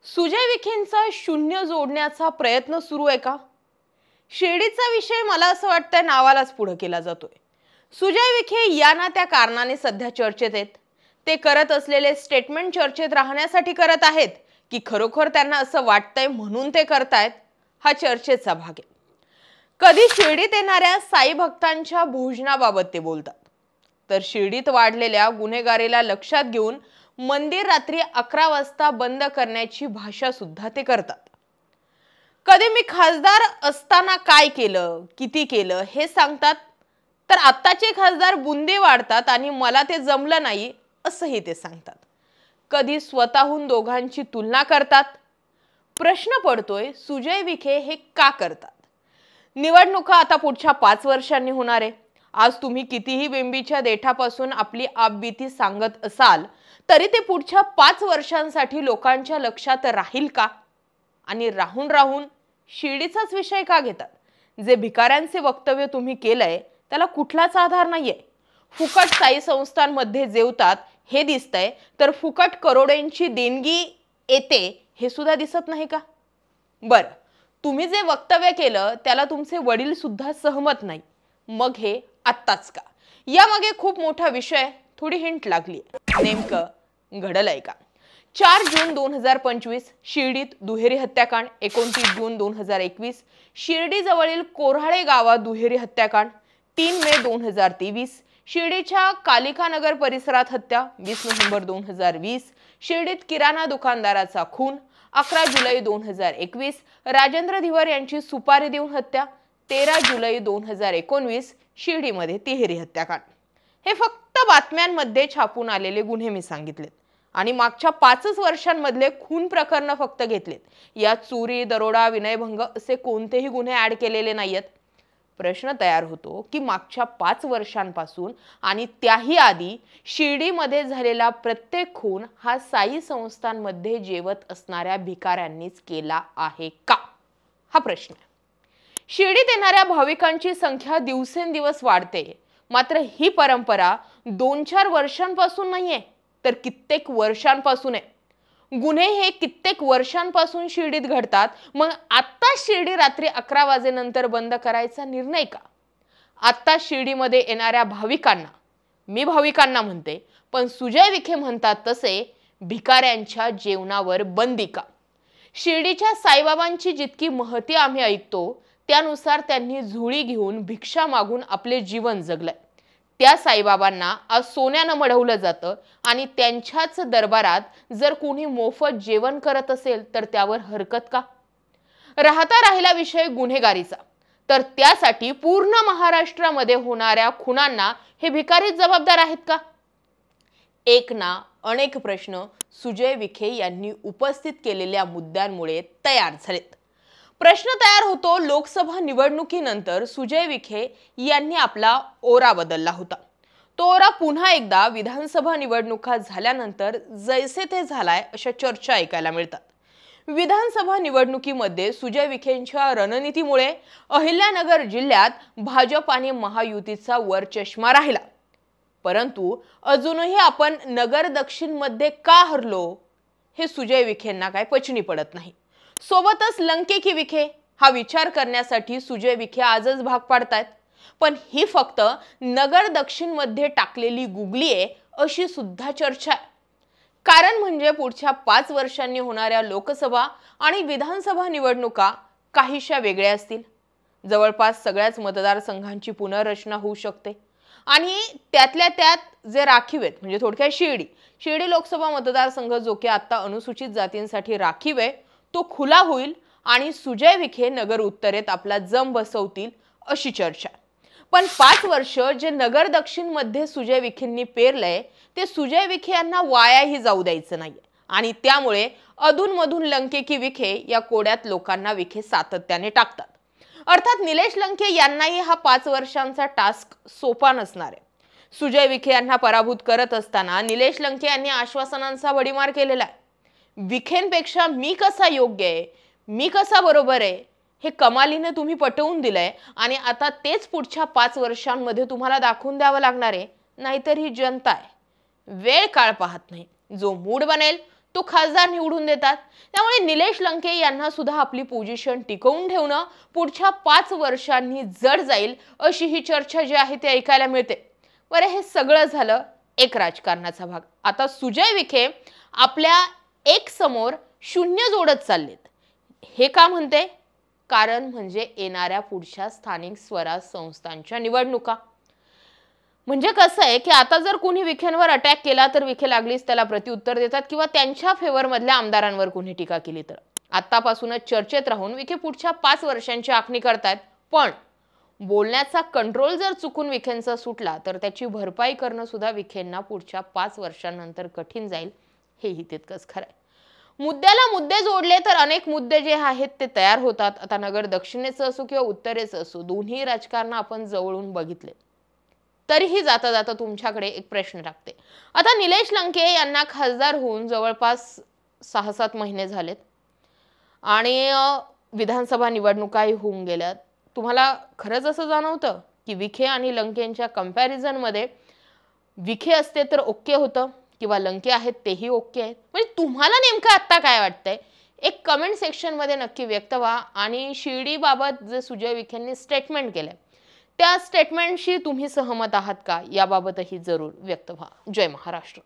सुजय विखेंचा शून्य जोडण्याचा प्रयत्न सुरू आहे का? शिर्डीचा विषय मला असं वाटतंय नावालाच पुढे केला जातोय. सुजय विखे या ना त्या कारणाने सध्या चर्चेत आहेत. ते करत असलेले स्टेटमेंट चर्चेत राहण्यासाठी करत आहेत की खरोखर त्यांना असं वाटतंय म्हणून ते करतायत, हा चर्चेचा भाग आहे. कधी शिर्डीत येणाऱ्या साई भक्तांच्या भोजनाबाबत ते बोलतात, तर शिर्डीत वाढलेल्या गुन्हेगारीला लक्षात घेऊन मंदिर रात्री 11 वाजता बंद करण्याची भाषा सुद्धा ते करतात. कधी मी खासदार असताना काय केलं, किती केलं हे सांगतात, तर आत्ताचे खासदार बुंदी वाढतात आणि मला ते जमलं नाही असंही ते सांगतात. कधी स्वतःहून दोघांची तुलना करतात. प्रश्न पडतोय, सुजय विखे हे का करतात? निवडणुका आता पुढच्या 5 वर्षांनी होणार आहे. आज तुम्ही कितीही बिंबीच्या देठापासून आपली आपबीती सांगत असाल तरी ते पुढच्या 5 वर्षांसाठी लोकांच्या लक्षात राहील का? आणि राहून राहून शिर्डीचाच विषय का घेतात? जे भिकाऱ्यांचे वक्तव्य तुम्ही केलंय त्याला कुठलाच आधार नाहीये. फुकट साई संस्थांमध्ये जेवतात हे दिसतंय, तर फुकट करोडोंची देणगी येते हे सुद्धा दिसत नाही का? बरं, तुम्ही जे वक्तव्य केलं त्याला तुमचे वडील सुद्धा सहमत नाही, मग हे आत्ताच का? यामागे खूप मोठा विषय, थोडी हिंट लागली. नेमकं घडलंय का? 4 जून 2025 शिर्डीत दुहेरी हत्याकांड. 29 जून 2021 शिर्डी जवळील कोऱ्हाळे गावात दुहेरी हत्याकांड. 3 मे 2023 शिर्डीच्या कालिका नगर परिसरात हत्या. 20 नोव्हेंबर 2020 शिर्डीत किराणा दुकानदाराचा खून. 11 जुलै 2021 राजेंद्र धिवर यांची सुपारी देऊन हत्या. 13 जुलै 2019 शिर्डीमध्ये तिहेरी हत्याकांड. हे फक्त बातम्यांमध्ये छापून आलेले गुन्हे मी सांगितलेत आणि मागच्या 5 वर्षांमधले खून प्रकरण फक्त घेतलेत. यात चोरी, दरोडा, विनयभंग असे कोणतेही गुन्हे ऍड केलेले नाहीयेत. प्रश्न तयार होतो की मागच्या 5 वर्षांपासून आणि त्याही आधी शिर्डीमध्ये झालेला प्रत्येक खून हा साई संस्थांमध्ये जेवत असणाऱ्या भिकाऱ्यांनीच केला आहे का? हा प्रश्न आहे. शिर्डीत येणाऱ्या भाविकांची संख्या दिवसेंदिवस वाढते, मात्र ही परंपरा 2-4 वर्षांपासून नाहीये, तर कित्येक वर्षांपासून आहे. गुन्हे हे कित्येक वर्षांपासून शिर्डीत घडतात. मग आता शिर्डी रात्री 11 वाजेनंतर बंद करायचा निर्णय का? आता शिर्डीमध्ये येणाऱ्या भाविकांना, मी भाविकांना म्हणते, पण सुजय विखे म्हणतात तसे भिकाऱ्यांच्या जेवणावर बंदी का? शिर्डीच्या साईबाबांची जितकी महती आम्ही ऐकतो त्यानुसार त्यांनी झोळी घेऊन भिक्षा मागून आपले जीवन जगलंय. त्या साईबाबांना आज सोन्यानं मढवलं जातं आणि त्यांच्याच दरबारात जर कोणी मोफत जेवण करत असेल तर त्यावर हरकत का? राहिला विषय गुन्हेगारीचा, तर त्यासाठी पूर्ण महाराष्ट्रामध्ये होणाऱ्या खुनांना हे भिकारीच जबाबदार आहेत का? एक ना अनेक प्रश्न सुजय विखे यांनी उपस्थित केलेल्या मुद्द्यांमुळे तयार झालेत. प्रश्न तयार होतो, लोकसभा निवडणुकीनंतर सुजय विखे यांनी आपला ओरा बदलला होता. तो ओरा पुन्हा एकदा विधानसभा निवडणुका झाल्यानंतर जैसे ते झालाय अशा चर्चा ऐकायला मिळतात. विधानसभा निवडणुकीमध्ये सुजय विखेंच्या रणनीतीमुळे अहिल्यानगर जिल्ह्यात भाजप आणि महायुतीचा वरचष्मा राहिला. परंतु अजूनही आपण नगर दक्षिण मध्ये का हरलो हे सुजय विखेंना काय पचनी पडत नाही. सोबतच लंके की विखे हा विचार करण्यासाठी सुजय विखे आजच भाग पाडतायत. पण ही फक्त नगर दक्षिण मध्ये टाकलेली गुगली आहे अशी सुद्धा चर्चा आहे. कारण म्हणजे पुढच्या 5 वर्षांनी होणाऱ्या लोकसभा आणि विधानसभा निवडणुका काहीशा वेगळ्या असतील. जवळपास सगळ्याच मतदारसंघांची पुनर्रचना होऊ शकते आणि त्यातल्या त्यात जे राखीव आहेत, म्हणजे थोडक्यात शिर्डी लोकसभा मतदारसंघ जो की आता अनुसूचित जातींसाठी राखीव आहे तो खुला होईल आणि सुजय विखे नगर उत्तरेत आपला जम बसवतील अशी चर्चा. पण 5 वर्ष जे नगर दक्षिण मध्ये सुजय विखेंनी पेरलंय ते सुजय विखे यांना वायाही जाऊ द्यायचं नाहीये आणि त्यामुळे अधूनमधून लंके की विखे या कोड्यात लोकांना विखे सातत्याने टाकतात. अर्थात निलेश लंके यांनाही हा 5 वर्षांचा टास्क सोपा नसणार आहे. सुजय विखे यांना पराभूत करत असताना निलेश लंके यांनी आश्वासनांचा भडीमार केलेला आहे. विखेंपेक्षा मी कसा योग्य आहे, मी कसा बरोबर आहे हे कमालीने तुम्ही पटवून दिलंय आणि आता तेच पुढच्या 5 वर्षांमध्ये तुम्हाला दाखवून द्यावं लागणार आहे. नाहीतर ही जनता आहे, वेळ काळ पाहत नाही. जो मूड बनेल तो खासदार निवडून देतात. त्यामुळे निलेश लंके यांना सुद्धा आपली पोझिशन टिकवून ठेवणं पुढच्या 5 वर्षांनी जड जाईल अशी ही चर्चा जी आहे ती ऐकायला मिळते. बरं, हे सगळं झालं एक राजकारणाचा भाग. आता सुजय विखे आपल्या एक समोर शून्य जोडत चाललेत. हे का म्हणते? कारण म्हणजे येणाऱ्या पुढच्या स्थानिक स्वराज संस्थांच्या निवडणुका. म्हणजे कसं आहे की आता जर कोणी विखेंवर अटॅक केला तर विखे लागलीच त्याला प्रत्युत्तर देतात किंवा त्यांच्या फेवर मधल्या आमदारांवर कोणी टीका केली तर आतापासूनच चर्चेत राहून विखे पुढच्या 5 वर्षांची आखणी करतायत. पण बोलण्याचा कंट्रोल जर चुकून विखेंचा सुटला तर त्याची भरपाई करणं सुद्धा विखेंना पुढच्या 5 वर्षांनंतर कठीण जाईल, हेही तितकंच खरं आहे. मुद्द्याला मुद्दे जोडले तर अनेक मुद्दे जे आहेत ते तयार होतात. आता नगर दक्षिणेचं असो किंवा उत्तरेचं असो, दोन्ही राजकारण आपण जवळून बघितले. तरीही जाता जाता तुमच्याकडे एक प्रश्न टाकते. आता निलेश लंके यांना खासदार होऊन जवळपास 6-7 महिने झालेत आणि विधानसभा निवडणुकाही होऊन गेल्यात. तुम्हाला खरंच असं जाणवतं की विखे आणि लंकेंच्या कंपॅरिझन मध्ये विखे असते तर ओके होतं किंवा लंके आहेत तेही ओके आहेत? म्हणजे तुम्हाला नेमकं आता काय वाटतंय? एक कमेंट सेक्शन मध्ये नक्की व्यक्त व्हा आणि शिर्डीबाबत जे सुजय विखेंनी स्टेटमेंट केलंय त्या स्टेटमेंटशी तुम्ही सहमत आहात का याबाबतही जरूर व्यक्त व्हा. जय महाराष्ट्र.